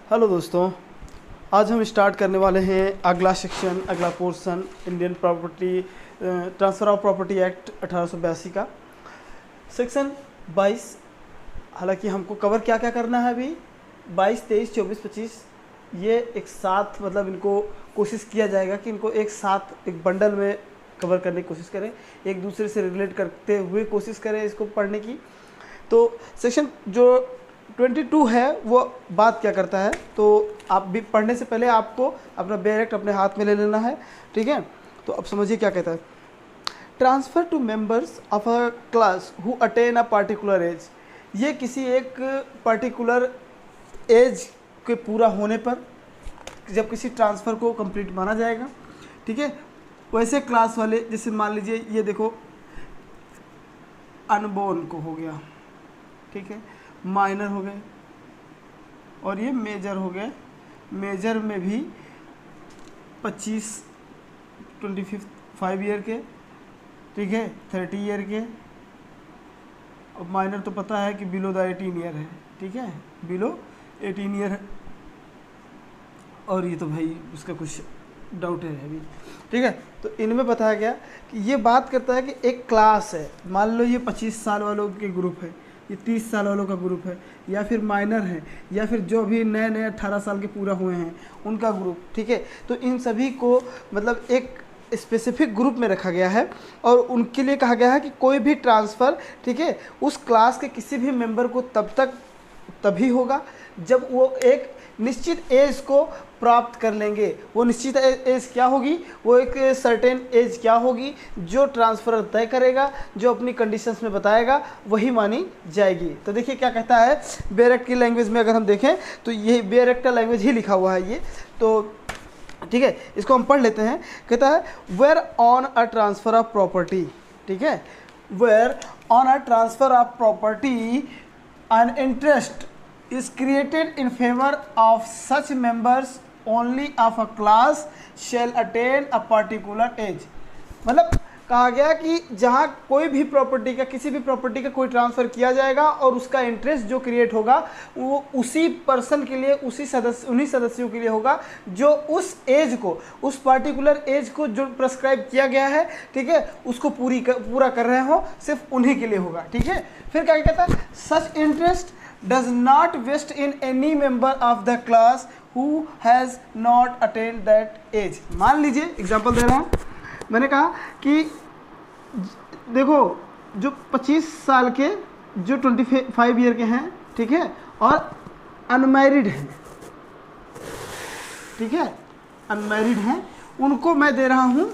Hello दोस्तों, आज हम स्टार्ट करने वाले हैं अगला सेक्शन, अगला portion Indian property transfer of property act 1882 का सेक्शन 22। हालांकि हमको कवर क्या क्या करना है अभी 22, 23, 24, 25 ये एक साथ, मतलब इनको कोशिश किया जाएगा कि इनको एक साथ एक बंडल में कवर करने की कोशिश करें, एक दूसरे से रिलेट करते हुए कोशिश करें इसको पढ़ने की। तो सेक्शन जो 22 है वो बात क्या करता है, तो आप भी पढ़ने से पहले आपको अपना बेयर एक्ट अपने हाथ में ले लेना है, ठीक है। तो अब समझिए क्या कहता है। Transfer to members of a class who attain a particular age, ये किसी एक पर्टिकुलर एज के पूरा होने पर जब किसी ट्रांसफ़र को कंप्लीट माना जाएगा, ठीक है। वैसे क्लास वाले, जैसे मान लीजिए ये देखो अनबोर्न को हो गया, ठीक है, माइनर हो गए और ये मेजर हो गए। मेजर में भी 25 ईयर के, ठीक है, 30 ईयर के, और माइनर तो पता है कि बिलो द 18 ईयर है, ठीक है, बिलो 18 ईयर है। और ये तो भाई उसका कुछ डाउट है अभी, ठीक है। तो इनमें बताया गया कि ये बात करता है कि एक क्लास है, मान लो ये 25 साल वालों के ग्रुप है, ये 30 साल वालों का ग्रुप है, या फिर माइनर है, या फिर जो भी नए नए 18 साल के पूरा हुए हैं उनका ग्रुप, ठीक है। तो इन सभी को मतलब एक स्पेसिफिक ग्रुप में रखा गया है और उनके लिए कहा गया है कि कोई भी ट्रांसफ़र, ठीक है, उस क्लास के किसी भी मेंबर को तभी होगा जब वो एक निश्चित एज को प्राप्त कर लेंगे। वो निश्चित एज क्या होगी, वो एक सर्टेन एज क्या होगी जो ट्रांसफ़र तय करेगा, जो अपनी कंडीशंस में बताएगा, वही मानी जाएगी। तो देखिए क्या कहता है बेयर एक्ट की लैंग्वेज में, अगर हम देखें तो ये बेयर एक्ट का लैंग्वेज ही लिखा हुआ है ये, तो ठीक है, इसको हम पढ़ लेते हैं। कहता है where on a transfer of property, ठीक है, where on a transfer of property an interest is created in favor of such members only of a class shall attain a particular age। मतलब कहा गया कि जहाँ कोई भी प्रॉपर्टी का, किसी भी प्रॉपर्टी का कोई ट्रांसफ़र किया जाएगा और उसका इंटरेस्ट जो क्रिएट होगा वो उसी पर्सन के लिए, उन्हीं सदस्यों के लिए होगा जो उस एज को, उस पार्टिकुलर एज को जो प्रेस्क्राइब किया गया है, ठीक है, उसको पूरा कर रहे हो, सिर्फ उन्हीं के लिए होगा, ठीक है। फिर क्या कहता है, such interest does not vest in any member of the class who has not attained that age। मान लीजिए एग्जांपल दे रहा हूँ, मैंने कहा कि देखो जो 25 साल के, जो 25 ईयर के हैं, ठीक है, और अनमैरिड हैं, ठीक है, अनमैरिड हैं, उनको मैं दे रहा हूँ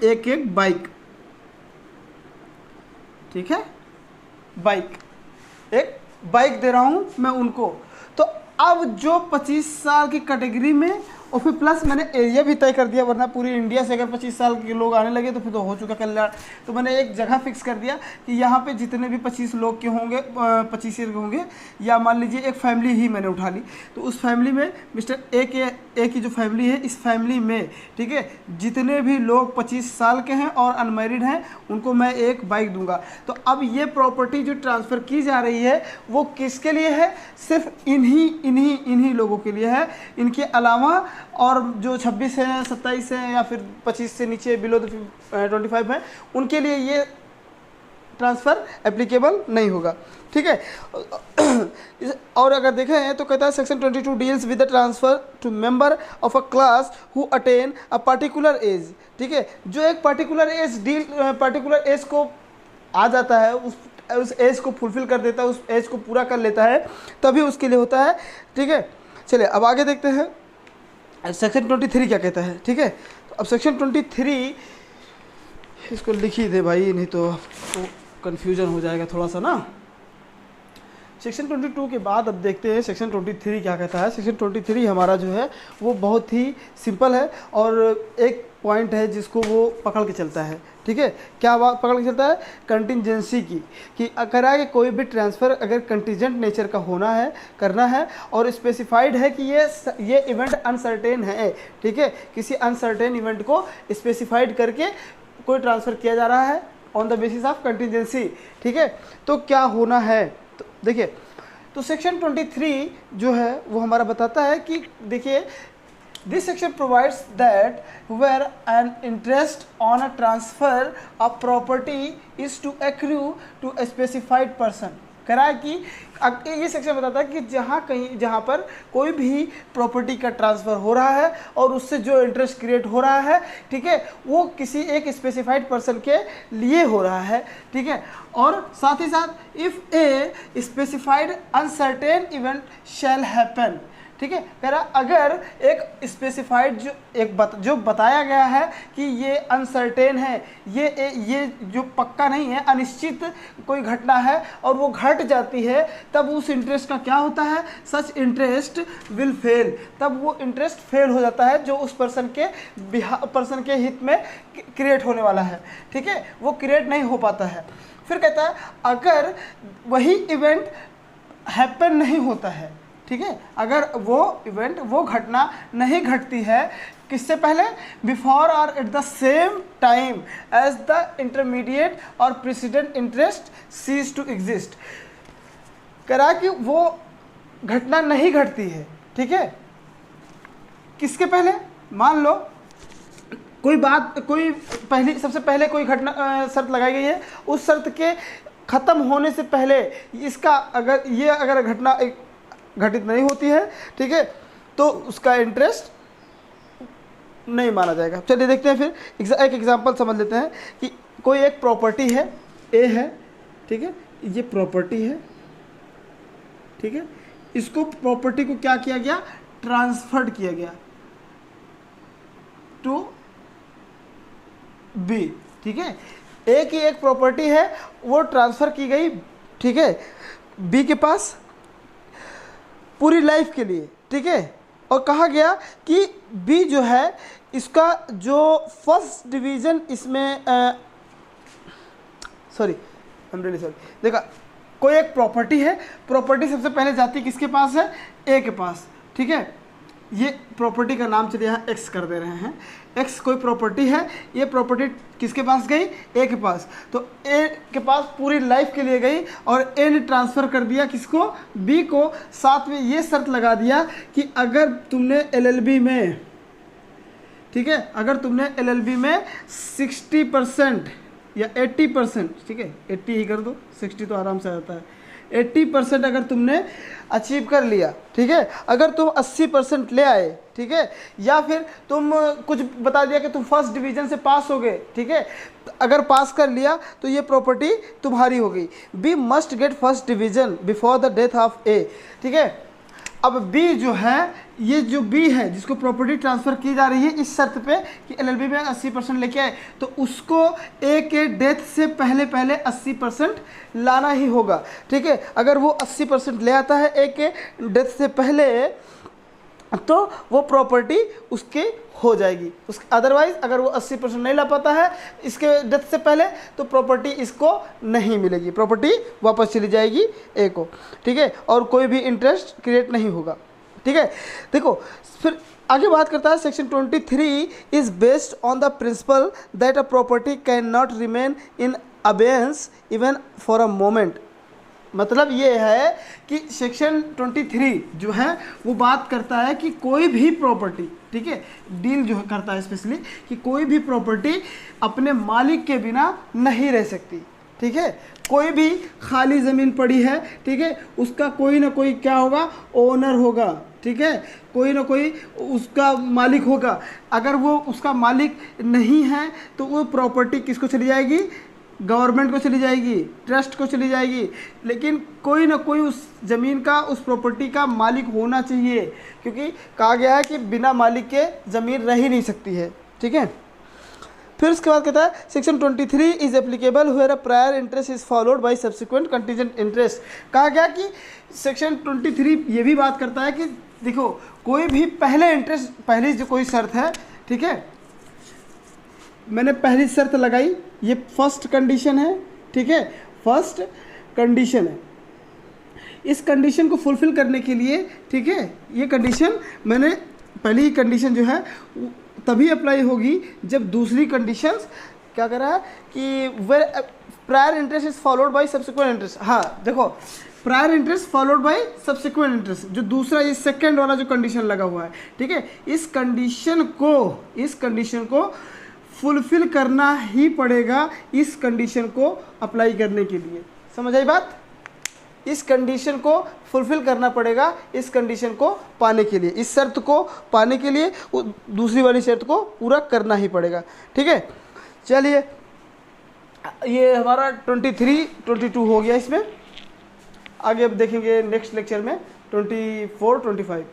एक बाइक, ठीक है, एक बाइक दे रहा हूँ मैं उनको। तो अब जो 25 साल की कैटेगरी में, और फिर प्लस मैंने एरिया भी तय कर दिया, वरना पूरी इंडिया से अगर 25 साल के लोग आने लगे तो फिर तो हो चुका कल्याण। तो मैंने एक जगह फिक्स कर दिया कि यहाँ पे जितने भी 25 लोग के होंगे, 25 ईयर के होंगे, या मान लीजिए एक फैमिली ही मैंने उठा ली, तो उस फैमिली में मिस्टर ए की जो फैमिली है, इस फैमिली में, ठीक है, जितने भी लोग 25 साल के हैं और अनमैरिड हैं उनको मैं एक बाइक दूंगा। तो अब ये प्रॉपर्टी जो ट्रांसफ़र की जा रही है वो किसके लिए है, सिर्फ इन्हीं लोगों के लिए है। इनके अलावा और जो 26 हैं, 27 हैं, या फिर 25 से नीचे बिलो 25 हैं, उनके लिए ये ट्रांसफ़र एप्लीकेबल नहीं होगा, ठीक है। और अगर देखें तो कहता है section 22 deals with the transfer to member of a class who attain a particular age, ठीक है, जो एक पर्टिकुलर एज को आ जाता है, उस एज को फुलफ़िल कर देता है, उस एज को पूरा कर लेता है, तभी उसके लिए होता है, ठीक है। चलिए अब आगे देखते हैं सेक्शन 23 क्या कहता है, ठीक है। तो अब सेक्शन 23 इसको लिख ही दे भाई, नहीं तो कन्फ्यूजन हो जाएगा थोड़ा सा ना। सेक्शन 22 के बाद अब देखते हैं सेक्शन 23 क्या कहता है। सेक्शन 23 हमारा जो है वो बहुत ही सिंपल है और एक पॉइंट है जिसको वो पकड़ के चलता है, ठीक है। क्या बात पकड़ के चलता है, कंटिजेंसी की, कि अगर आगे कोई भी ट्रांसफ़र अगर कंटिजेंट नेचर का करना है और स्पेसिफाइड है कि ये इवेंट अनसर्टेन है, ठीक है, किसी अनसर्टेन इवेंट को स्पेसिफाइड करके कोई ट्रांसफ़र किया जा रहा है on the basis of contingency, ठीक है। तो क्या होना है, तो देखिए तो सेक्शन 23 जो है वो हमारा बताता है कि देखिए, this section provides that where an interest on a transfer of property is to accrue to a specified person. कह रहा है कि ये सेक्शन बताता है कि जहाँ पर कोई भी प्रॉपर्टी का ट्रांसफ़र हो रहा है और उससे जो इंटरेस्ट क्रिएट हो रहा है, ठीक है, वो किसी एक स्पेसिफाइड पर्सन के लिए हो रहा है, ठीक है। और साथ ही साथ if a specified uncertain event shall happen, ठीक है, कह रहा अगर एक स्पेसिफाइड जो बताया गया है कि ये अनसर्टेन है, ये जो पक्का नहीं है, अनिश्चित कोई घटना है और वो घट जाती है, तब उस इंटरेस्ट का क्या होता है, सच इंटरेस्ट विल फेल, तब वो इंटरेस्ट फेल हो जाता है जो उस पर्सन के हित में क्रिएट होने वाला है, ठीक है, वो क्रिएट नहीं हो पाता है। फिर कहता है अगर वही इवेंट हैपन नहीं होता है, ठीक है, अगर वो इवेंट, वो घटना नहीं घटती है किससे पहले, before or at the same time as the intermediate or precedent interest ceases to exist. करा कि वो घटना नहीं घटती है, ठीक है, किसके पहले, मान लो सबसे पहले कोई घटना शर्त लगाई गई है, उस शर्त के ख़त्म होने से पहले इसका अगर घटना घटित नहीं होती है, ठीक है, तो उसका इंटरेस्ट नहीं माना जाएगा। चलिए देखते हैं फिर एक एग्जांपल समझ लेते हैं कि कोई एक प्रॉपर्टी है, ए है, ठीक है, ये प्रॉपर्टी है, ठीक है, इसको प्रॉपर्टी को क्या किया गया, ट्रांसफर्ड किया गया टू बी, ठीक है, ए की एक प्रॉपर्टी है वो ट्रांसफ़र की गई, ठीक है, बी के पास पूरी लाइफ के लिए, ठीक है, और कहा गया कि बी जो है इसका जो फर्स्ट डिवीज़न इसमें sorry I am really sorry, देखा कोई एक प्रॉपर्टी है, प्रॉपर्टी सबसे पहले जाती किसके पास है, ए के पास, ठीक है, ये प्रॉपर्टी का नाम चलिए यहाँ एक्स कर दे रहे हैं, एक्स कोई प्रॉपर्टी है, ये प्रॉपर्टी किसके पास गई, ए के पास, तो ए के पास पूरी लाइफ के लिए गई और ए ने ट्रांसफ़र कर दिया किसको, बी को, साथ में ये शर्त लगा दिया कि अगर तुमने एलएलबी में, ठीक है, अगर तुमने एलएलबी में 60% या 80%, ठीक है, 80 ही कर दो, 60 तो आराम से आ जाता है, 80% अगर तुमने अचीव कर लिया, ठीक है, अगर तुम 80% ले आए, ठीक है, या फिर तुम कुछ बता दिया कि तुम फर्स्ट डिवीज़न से पास हो गए, ठीक है, अगर पास कर लिया तो ये प्रॉपर्टी तुम्हारी हो गई। B must get first division before the death of A, ठीक है, अब बी जो है, ये जो बी है जिसको प्रॉपर्टी ट्रांसफ़र की जा रही है इस शर्त पे कि एलएलबी में 80% लेके आए, तो उसको ए के डेथ से पहले 80% लाना ही होगा, ठीक है, अगर वो 80% ले आता है ए के डेथ से पहले तो वो प्रॉपर्टी उसकी हो जाएगी, अदरवाइज़ अगर वो 80% नहीं ला पाता है इसके डेथ से पहले तो प्रॉपर्टी इसको नहीं मिलेगी, प्रॉपर्टी वापस चली जाएगी ए को, ठीक है, और कोई भी इंटरेस्ट क्रिएट नहीं होगा, ठीक है। देखो फिर आगे बात करता है, section 23 is based on the principal that a property can not remain in abeyance even for a moment. मतलब ये है कि सेक्शन 23 जो है वो बात करता है कि कोई भी प्रॉपर्टी, ठीक है, डील जो करता है स्पेशली कि कोई भी प्रॉपर्टी अपने मालिक के बिना नहीं रह सकती, ठीक है, कोई भी खाली ज़मीन पड़ी है, ठीक है, उसका कोई ना कोई क्या होगा, ओनर होगा, ठीक है, कोई ना कोई उसका मालिक होगा, अगर वो उसका मालिक नहीं है तो वो प्रॉपर्टी किसको चली जाएगी, गवर्नमेंट को चली जाएगी, ट्रस्ट को चली जाएगी, लेकिन कोई ना कोई उस ज़मीन का, उस प्रॉपर्टी का मालिक होना चाहिए, क्योंकि कहा गया है कि बिना मालिक के ज़मीन रह ही नहीं सकती है, ठीक है। फिर उसके बाद कहता है section 23 is applicable where a prior interest is followed by subsequent contingent interest. कहा गया कि सेक्शन 23 ये भी बात करता है कि देखो कोई भी पहली जो कोई शर्त है, ठीक है, मैंने पहली शर्त लगाई, ये फर्स्ट कंडीशन है, ठीक है, फर्स्ट कंडीशन है, इस कंडीशन को फुलफिल करने के लिए, ठीक है, ये कंडीशन मैंने पहली कंडीशन जो है तभी अप्लाई होगी जब दूसरी कंडीशंस क्या कर रहा है कि where prior interest is followed by subsequent interest. हाँ देखो prior interest followed by subsequent interest, जो दूसरा ये सेकंड वाला जो कंडीशन लगा हुआ है, ठीक है, इस कंडीशन को फुलफिल करना ही पड़ेगा इस कंडीशन को अप्लाई करने के लिए। समझ आई बात? इस कंडीशन को फुलफिल करना पड़ेगा इस कंडीशन को पाने के लिए, इस शर्त को पाने के लिए दूसरी वाली शर्त को पूरा करना ही पड़ेगा। ठीक है, चलिए ये हमारा 23, 22 हो गया। इसमें आगे अब देखेंगे नेक्स्ट लेक्चर में 24, 25।